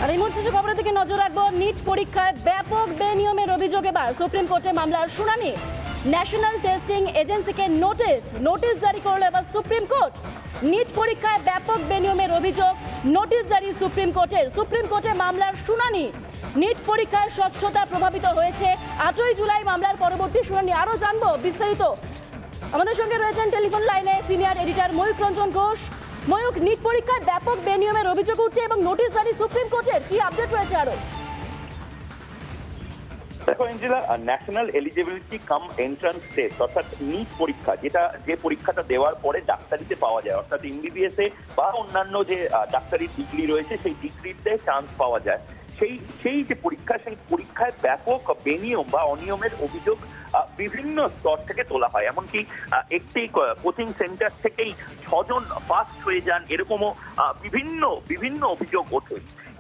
আর এই মুহূর্তে যে খবরের দিকে নজর রাখবো, নিট পরীক্ষায় ব্যাপক বেনিয়মের অভিযোগ। এবার সুপ্রিম কোর্টে মামলার শুনানি। ন্যাশনাল টেস্টিং এজেন্সিকে নোটিশ জারি করলো এবার সুপ্রিম কোর্ট। নিট পরীক্ষায় ব্যাপক বেনিয়মের অভিযোগ, নোটিশ জারি সুপ্রিম কোর্টে মামলার শুনানি। নিট পরীক্ষায় স্বচ্ছতা প্রভাবিত হয়েছে, 8ই জুলাই মামলার পরবর্তী শুনানি। আরো জানবো বিস্তারিত। আমাদের সঙ্গে রয়েছেন টেলিফোন লাইনে senior editor Mayukh Ranjan Ghosh. Mayukh, NEET পরীক্ষায় ব্যাপক বেনিয়মের অভিযোগ উঠছে এবং নোটিশ জারি সুপ্রিম কোর্টের, কি আপডেট রয়েছে আরো? দেখো এঞ্জেলা, ন্যাশনাল এলিজিবিলিটি কাম এন্ট্রান্স টেস্ট অর্থাৎ নিট পরীক্ষা, যে পরীক্ষাটা দেওয়ার পরে ডাক্তারিতে পাওয়া যায়, অর্থাৎ এমবিবিএস এ বা অন্যান্য যে ডাক্তারি ডিগ্রি রয়েছে সেই ডিগ্রিতে চান্স পাওয়া যায়, সেই যে পরীক্ষা, সেই পরীক্ষায় ব্যাপক বেনিয়ম বা অনিয়মের অভিযোগ বিভিন্ন স্তর থেকে তোলা হয়। এমনকি একটি কোচিং সেন্টার থেকেই 6 জন ফার্স্ট হয়ে যান, এরকমও বিভিন্ন অভিযোগ ওঠে।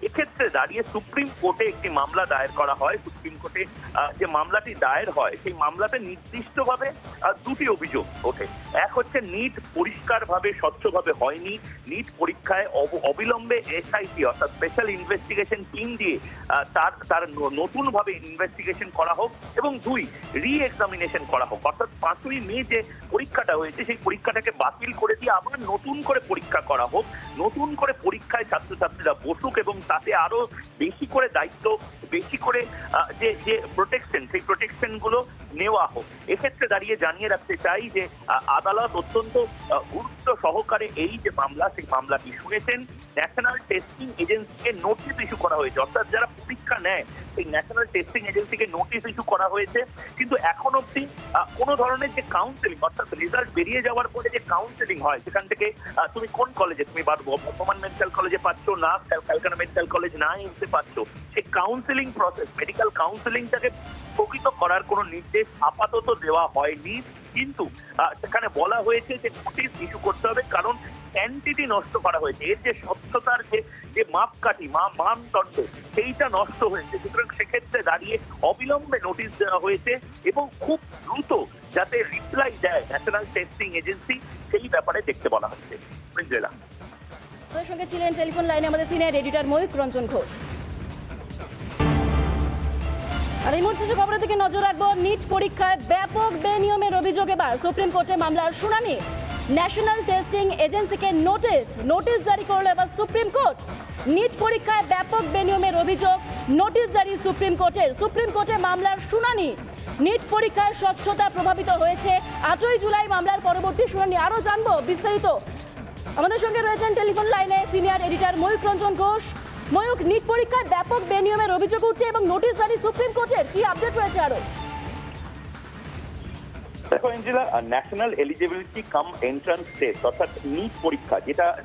এক্ষেত্রে দাঁড়িয়ে সুপ্রিম কোর্টে একটি মামলা দায়ের করা হয়। সুপ্রিম কোর্টে যে মামলাটি দায়ের হয় সেই মামলাতে নির্দিষ্টভাবে দুটি অভিযোগ ওঠে। এক হচ্ছে নিট পরিষ্কারভাবে স্বচ্ছভাবে হয়নি, নিট পরীক্ষায় অবিলম্বে এসআইটি অর্থাৎ স্পেশাল ইনভেস্টিগেশন টিম দিয়ে তার নতুনভাবে ইনভেস্টিগেশন করা হোক, এবং 2, রি এক্সামিনেশন করা হোক, অর্থাৎ 5ই মে যে পরীক্ষাটা হয়েছে সেই পরীক্ষাটাকে বাতিল করে দিয়ে আবার নতুন করে পরীক্ষা করা হোক, নতুন করে পরীক্ষায় ছাত্রছাত্রীরা বসুক এবং তাতে আরো বেশি করে দায়িত্ব, বেশি করে যে প্রোটেকশন, সেই প্রোটেকশন গুলো নেওয়া হোক। এক্ষেত্রে দাঁড়িয়ে জানিয়ে রাখতে চাই যে আদালত অত্যন্ত গুরুত্ব সহকারে এই যে মামলা, সেই মামলাটি শুনেছেন। ন্যাশনাল টেস্টিং এজেন্সিকে নোটিশ ইস্যু করা হয়েছে, অর্থাৎ যারা পরীক্ষা নেয় সেই ন্যাশনাল টেস্টিং এজেন্সিকে নোটিশ ইস্যু করা হয়েছে, কিন্তু এখন অব্দি কোনো ধরনের যে কাউন্সেলিং, অর্থাৎ রেজাল্ট বেরিয়ে যাওয়ার পরে যে কাউন্সেলিং হয়, সেখান থেকে তুমি কোন কলেজে তুমি বর্ধমান মেডিকেল কলেজে পাচ্ছ না, ক্যালকাটা মেডিকেল কলেজ না এমসে পাচ্ছ, সেই কাউন্সেলিং প্রসেস, মেডিকেল কাউন্সেলিংটাকে স্থগিত করার কোনো নির্দেশ আপাতত দেওয়া হয়নি। কিন্তু সেখানে বলা হয়েছে যে নোটিশ ইস্যু করতে হবে, কারণ এন্টিটি নষ্ট করা হয়েছে, এর যে স্বচ্ছতার যে মাপকাঠি মানদণ্ড সেইটা নষ্ট হয়েছে। সুতরাং সেক্ষেত্রে দাঁড়িয়ে অবিলম্বে নোটিশ দেওয়া হয়েছে এবং খুব দ্রুত যাতে রিপ্লাই দেয় ন্যাশনাল টেস্টিং এজেন্সি, সেই ব্যাপারে দেখতে বলা হচ্ছে। আমাদের সঙ্গে ছিলেন টেলিফোন লাইনে আমাদের সিনিয়র এডিটর ময়ূক রঞ্জন ঘোষ। আর এই মুহূর্তে যে খবরের দিকে নজর রাখবো, নিট পরীক্ষায় ব্যাপক বেনিয়মের অভিযোগ। এবার সুপ্রিম কোর্টে মামলার শুনানি। ন্যাশনাল টেস্টিং এজেন্সিকে নোটিশ জারি করলো এবার সুপ্রিম কোর্ট। নিট পরীক্ষায় ব্যাপক বেনিয়মের অভিযোগ, নোটিশ জারি সুপ্রিম কোর্টে মামলার শুনানি। নিট পরীক্ষায় স্বচ্ছতা প্রভাবিত হয়েছে, 8ই জুলাই মামলার পরবর্তী শুনানি। আরো জানবো বিস্তারিত। আমাদের সঙ্গে রয়েছেন টেলিফোন লাইনে senior editor Mayukh Ranjan Ghosh. Mayukh, NEET পরীক্ষায় ব্যাপক বেনিয়মের অভিযোগ উঠছে এবং নোটিশ জারি সুপ্রিম কোর্টের, কি আপডেট রয়েছে আরো? দেখো এঞ্জেলা, ন্যাশনাল এলিজিবিলিটি কাম এন্ট্রান্স টেস্ট অর্থাৎ নিট পরীক্ষা,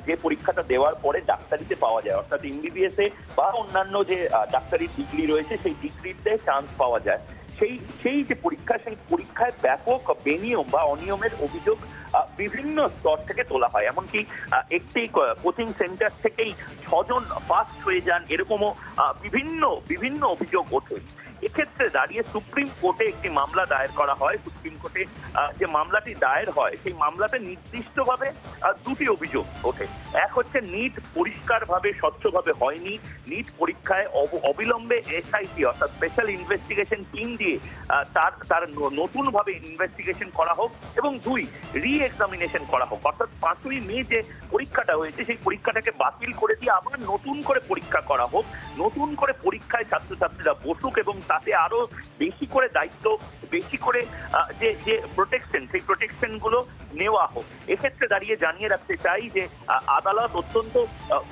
যে পরীক্ষাটা দেওয়ার পরে ডাক্তারিতে পাওয়া যায়, অর্থাৎ এমবিবিএস এ বা অন্যান্য যে ডাক্তারি ডিগ্রি রয়েছে সেই ডিগ্রিতে চান্স পাওয়া যায়, সেই যে পরীক্ষা, সেই পরীক্ষায় ব্যাপক বেনিয়ম বা অনিয়মের অভিযোগ বিভিন্ন স্তর থেকে তোলা হয়। এমনকি একটি কোচিং সেন্টার থেকেই 6 জন ফার্স্ট হয়ে যান, এরকমও বিভিন্ন অভিযোগ ওঠে। এক্ষেত্রে দাঁড়িয়ে সুপ্রিম কোর্টে একটি মামলা দায়ের করা হয়। সুপ্রিম কোর্টে যে মামলাটি দায়ের হয় সেই মামলাতে নির্দিষ্টভাবে দুটি অভিযোগ ওঠে। এক হচ্ছে নিট পরিষ্কারভাবে স্বচ্ছভাবে হয়নি, নিট পরীক্ষায় অবিলম্বে এসআইটি অর্থাৎ স্পেশাল ইনভেস্টিগেশন টিম দিয়ে তার নতুনভাবে ইনভেস্টিগেশন করা হোক, এবং 2, রি এক্সামিনেশন করা হোক, অর্থাৎ 5ই মে যে পরীক্ষাটা হয়েছে সেই পরীক্ষাটাকে বাতিল করে দিয়ে আবার নতুন করে পরীক্ষা করা হোক, নতুন করে পরীক্ষায় ছাত্রছাত্রীরা বসুক এবং তাতে আরো বেশি করে দায়িত্ব, বেশি করে যে প্রোটেকশন, সেই প্রোটেকশন গুলো নেওয়া হোক। এক্ষেত্রে দাঁড়িয়ে জানিয়ে রাখতে চাই যে আদালত অত্যন্ত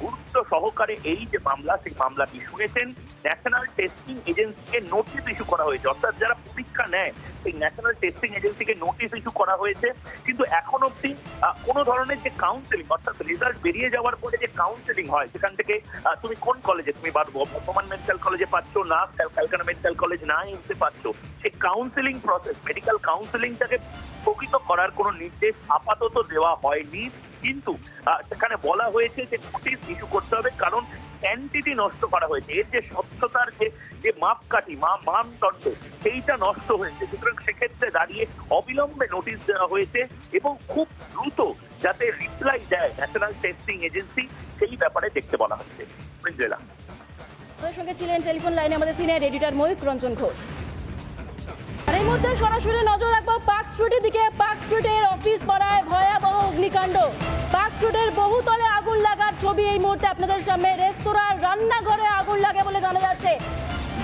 গুরুত্ব সহকারে এই যে মামলা, সেই মামলাটি শুনেছেন। ন্যাশনাল টেস্টিং এজেন্সিকে নোটিশ ইস্যু করা হয়েছে, অর্থাৎ যারা পরীক্ষা নেয় সেই ন্যাশনাল টেস্টিং এজেন্সিকে নোটিশ ইস্যু করা হয়েছে, কিন্তু এখন অব্দি কোনো ধরনের যে কাউন্সেলিং, অর্থাৎ রেজাল্ট বেরিয়ে যাওয়ার পরে যে কাউন্সেলিং হয়, সেখান থেকে তুমি কোন কলেজে তুমি বর্ধমান মেডিকেল কলেজে পাচ্ছ না, ক্যালকাটা মেডিকেল কলেজ না এমসে পাচ্ছ, সেই কাউন্সেলিং প্রসেস, মেডিকেল কাউন্সেলিংটাকে স্থগিত করার কোনো নির্দেশ আপাতত দেওয়া হয়নি। কিন্তু সেখানে বলা হয়েছে যে নোটিশ ইস্যু করতে হবে, কারণ এন্টিটি নষ্ট করা হয়েছে, এর যে স্বচ্ছতার যে মাপকাঠি মানদণ্ড সেইটা নষ্ট হয়েছে। সুতরাং সেক্ষেত্রে দাঁড়িয়ে অবিলম্বে নোটিশ দেওয়া হয়েছে এবং খুব দ্রুত যাতে রিপ্লাই দেয় ন্যাশনাল টেস্টিং এজেন্সি, সেই ব্যাপারে দেখতে বলা হচ্ছে। সঙ্গে ছিলেন টেলিফোন লাইনে আমাদের সিনিয়র এডিটর ময়ূক রঞ্জন ঘোষ। আর এই মুহূর্তে সরাসরি নজর রাখবো পার্ক স্ট্রিটের দিকে। পার্ক স্ট্রিটের অফিস পাড়ায় ভয়াবহ অগ্নিকাণ্ড। পার্ক স্ট্রিটের বহুতলে আগুন লাগার ছবি এই মুহূর্তে আপনাদের সামনে। রেস্তোরাঁর রান্নাঘরে আগুন লাগে বলে জানা যাচ্ছে।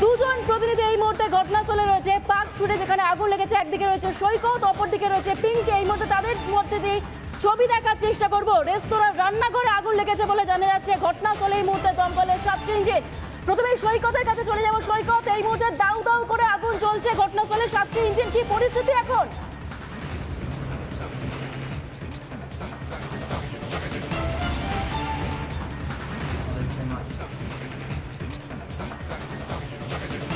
দুজন প্রতিনিধি এই মুহূর্তে ঘটনাস্থলে রয়েছে। পার্ক স্ট্রিটে যেখানে আগুন লেগেছে, একদিকে রয়েছে সৈকত, অপরদিকে রয়েছে পিঙ্কি। এই মুহূর্তে তাদের মধ্যে দিয়ে ছবি দেখার চেষ্টা করব। রেস্তোরাঁর রান্নাঘরে আগুন লেগেছে বলে জানা যাচ্ছে। ঘটনাস্থলে এই মুহূর্তে দমকলের সার্চ ইঞ্জিন। প্রথমে সৈকতের কাছে চলে যাব। সৈকত, এই মুহূর্তে দাউ দাউ করে আগুন জ্বলছে ঘটনাস্থলে, সার্চ ইঞ্জিন, কি পরিস্থিতি এখন?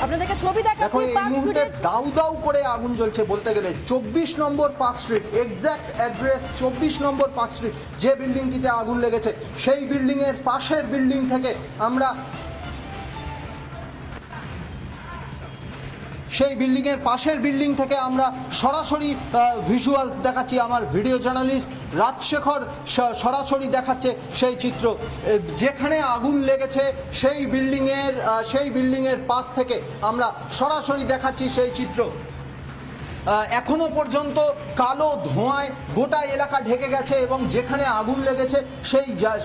আপনাদেরকে ছবি দেখাচ্ছি। এই মুহূর্তে দাউ দাউ করে আগুন জ্বলছে বলতে গেলে 24 নম্বর পার্ক স্ট্রিট, এক্স্যাক্ট অ্যাড্রেস 24 নম্বর পার্ক স্ট্রিট। যে বিল্ডিংটিতে আগুন লেগেছে সেই বিল্ডিং এর পাশের বিল্ডিং থেকে আমরা সরাসরি ভিজুয়ালস দেখাচ্ছি। আমার ভিডিও জার্নালিস্ট রাজশেখর সরাসরি দেখাচ্ছে সেই চিত্র। যেখানে আগুন লেগেছে সেই বিল্ডিংয়ের পাশ থেকে আমরা সরাসরি দেখাচ্ছি সেই চিত্র। এখনো পর্যন্ত কালো ধোঁয়ায় গোটা এলাকা ঢেকে গেছে এবং যেখানে আগুন লেগেছে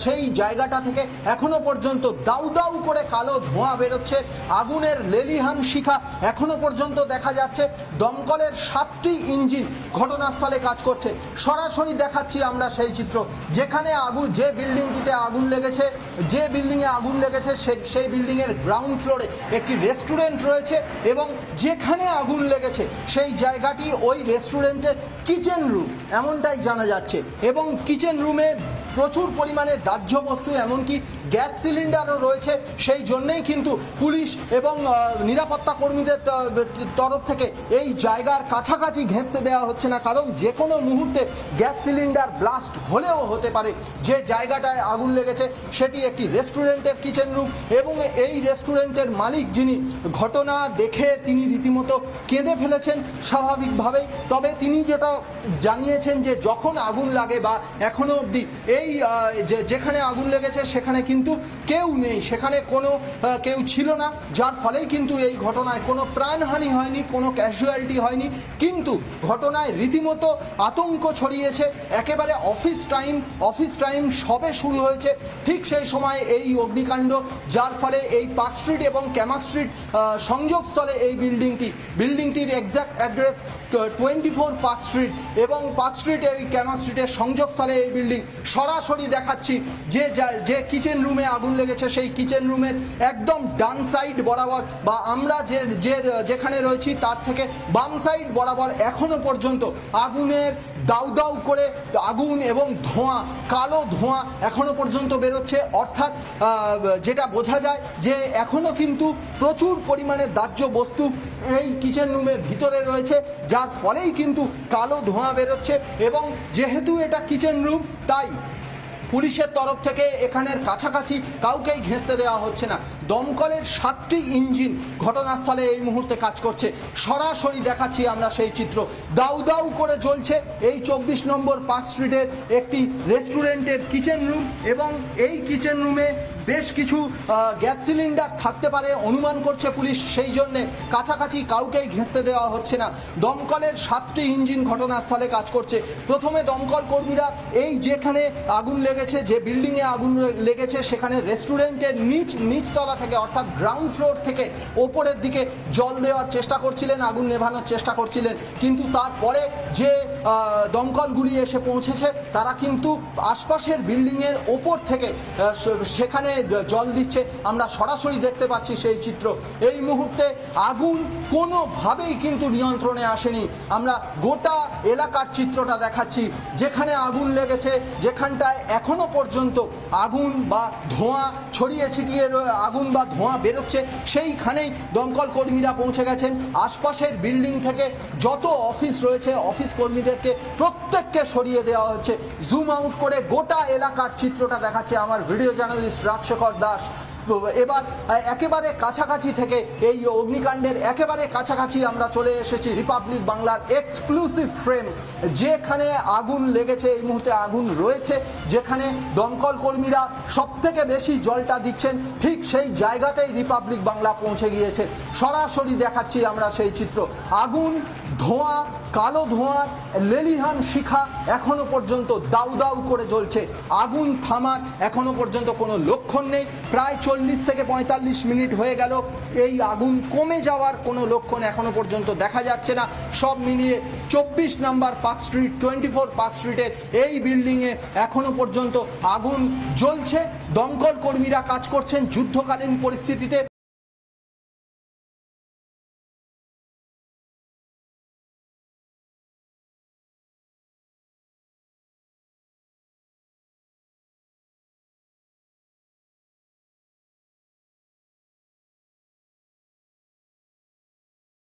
সেই জায়গাটা থেকে এখনো পর্যন্ত দাউ দাউ করে কালো ধোঁয়া বেরোচ্ছে। আগুনের লেলিহান শিখা এখনো পর্যন্ত দেখা যাচ্ছে। দমকলের 7টি ইঞ্জিন ঘটনাস্থলে কাজ করছে। সরাসরি দেখাচ্ছি আমরা সেই চিত্র। যেখানে যে বিল্ডিংটিতে আগুন লেগেছে, সেই বিল্ডিংয়ের গ্রাউন্ড ফ্লোরে একটি রেস্টুরেন্ট রয়েছে এবং যেখানে আগুন লেগেছে সেই জায়গাটি ওই রেস্টুরেন্টের কিচেন রুম এমনটাই জানা যাচ্ছে। এবং কিচেন রুমে প্রচুর পরিমাণে দাহ্য বস্তু, এমনকি গ্যাস সিলিন্ডারও রয়েছে। সেই জন্যেই কিন্তু পুলিশ এবং নিরাপত্তা কর্মীদের তরফ থেকে এই জায়গার কাছাকাছি ঘেঁষতে দেওয়া হচ্ছে না, কারণ যে কোনো মুহূর্তে গ্যাস সিলিন্ডার ব্লাস্ট হলেও হতে পারে। যে জায়গাটায় আগুন লেগেছে সেটি একটি রেস্টুরেন্টের কিচেন রুম এবং এই রেস্টুরেন্টের মালিক যিনি, ঘটনা দেখে তিনি রীতিমতো কেঁদে ফেলেছেন স্বাভাবিকভাবেই। তবে তিনি যেটা জানিয়েছেন যে যখন আগুন লাগে বা এখনো অবধি যেখানে আগুন লেগেছে সেখানে কিন্তু কেউ নেই, সেখানে কোনো কেউ ছিল না, যার ফলেই কিন্তু এই ঘটনায় কোনো প্রাণহানি হয়নি, কোনো ক্যাজুয়ালিটি হয়নি। কিন্তু ঘটনায় রীতিমতো আতঙ্ক ছড়িয়েছে। একেবারে অফিস টাইম সবে শুরু হয়েছে, ঠিক সেই সময় এই অগ্নিকাণ্ড, যার ফলে এই পার্ক স্ট্রিট এবং ক্যামাক স্ট্রিট সংযোগস্থলে এই বিল্ডিংটির এক্স্যাক্ট অ্যাড্রেস 24 পার্ক স্ট্রিট এবং পার্ক স্ট্রিট এই ক্যামাক স্ট্রিটের সংযোগস্থলে এই বিল্ডিং। সরাসরি দেখাচ্ছি যে কিচেন রুমে আগুন লেগেছে সেই কিচেন রুমের একদম ডান সাইড বরাবর বা আমরা যেখানে রয়েছি তার থেকে বাম সাইড বরাবর এখনো পর্যন্ত আগুনের দাউ দাউ করে আগুন এবং ধোঁয়া, কালো ধোঁয়া এখনো পর্যন্ত বেরোচ্ছে। অর্থাৎ যেটা বোঝা যায় যে এখনো কিন্তু প্রচুর পরিমাণে দাহ্য বস্তু এই কিচেন রুমের ভিতরে রয়েছে, যার ফলেই কিন্তু কালো ধোঁয়া বেরোচ্ছে। এবং যেহেতু এটা কিচেন রুম, তাই পুলিশের তরফ থেকে এখানের কাছাকাছি কাউকেই ঘেঁষতে দেওয়া হচ্ছে না। দমকলের 7টি ইঞ্জিন ঘটনাস্থলে এই মুহূর্তে কাজ করছে। সরাসরি দেখাচ্ছি আমরা সেই চিত্র। দাউ দাউ করে জ্বলছে এই 24 নম্বর পার্ক স্ট্রিটের একটি রেস্টুরেন্টের কিচেন রুম এবং এই কিচেন রুমে বেশ কিছু গ্যাস সিলিন্ডার থাকতে পারে অনুমান করছে পুলিশ, সেই জন্যে কাছাকাছি কাউকেই ঘেঁষতে দেওয়া হচ্ছে না। দমকলের 7টি ইঞ্জিন ঘটনাস্থলে কাজ করছে। প্রথমে দমকল কর্মীরা যেখানে আগুন লেগেছে, যে বিল্ডিংয়ে আগুন লেগেছে সেখানে রেস্টুরেন্টের নিচতলা থেকে অর্থাৎ গ্রাউন্ড ফ্লোর থেকে ওপরের দিকে জল দেওয়ার চেষ্টা করছিলেন, আগুন নেভানোর চেষ্টা করছিলেন। কিন্তু তারপরে যে দমকলগুলি এসে পৌঁছেছে তারা কিন্তু আশপাশের বিল্ডিংয়ের ওপর থেকে সেখানে জল দিচ্ছে। আমরা সরাসরি দেখতে পাচ্ছি সেই চিত্র। এই মুহূর্তে আগুন কোনোভাবেই কিন্তু নিয়ন্ত্রণে আসেনি। আমরা গোটা এলাকার চিত্রটা দেখাচ্ছি। যেখানে আগুন লেগেছে, যেখানটায় এখনো পর্যন্ত আগুন বা ধোঁয়া ছড়িয়ে ছিটিয়ে আগুন বা ধোঁয়া বেরোচ্ছে, সেইখানেই দমকল কর্মীরা পৌঁছে গেছেন। আশপাশের বিল্ডিং থেকে যত অফিস রয়েছে অফিস কর্মীদেরকে প্রত্যেককে সরিয়ে দেওয়া হচ্ছে। জুম আউট করে গোটা এলাকার চিত্রটা দেখাচ্ছে আমার ভিডিও জার্নালিস্ট রাজশেখর দাস। এবার একেবারে কাছাকাছি থেকে এই অগ্নিকাণ্ডের একেবারে কাছাকাছি আমরা চলে এসেছি রিপাবলিক বাংলার এক্সক্লুসিভ ফ্রেম, যেখানে আগুন লেগেছে, এই মুহূর্তে আগুন রয়েছে, যেখানে দমকল কর্মীরা সব থেকে বেশি জলটা দিচ্ছেন, ঠিক সেই জায়গাতেই রিপাবলিক বাংলা পৌঁছে গিয়েছে। সরাসরি দেখাচ্ছি আমরা সেই চিত্র। আগুন, ধোঁয়া, কালো ধোঁয়ার লেলিহান শিখা এখনো পর্যন্ত দাউ দাউ করে জ্বলছে। আগুন থামার এখনো পর্যন্ত কোনো লক্ষণ নেই। প্রায় 40 থেকে 45 মিনিট হয়ে গেল, এই আগুন কমে যাওয়ার কোনো লক্ষণ এখনো পর্যন্ত দেখা যাচ্ছে না। সব মিলিয়ে 24 নম্বর পার্ক স্ট্রিট, 24 পার্ক স্ট্রিটের এই বিল্ডিংয়ে এখনো পর্যন্ত আগুন জ্বলছে। দমকল কর্মীরা কাজ করছেন যুদ্ধকালীন পরিস্থিতিতে।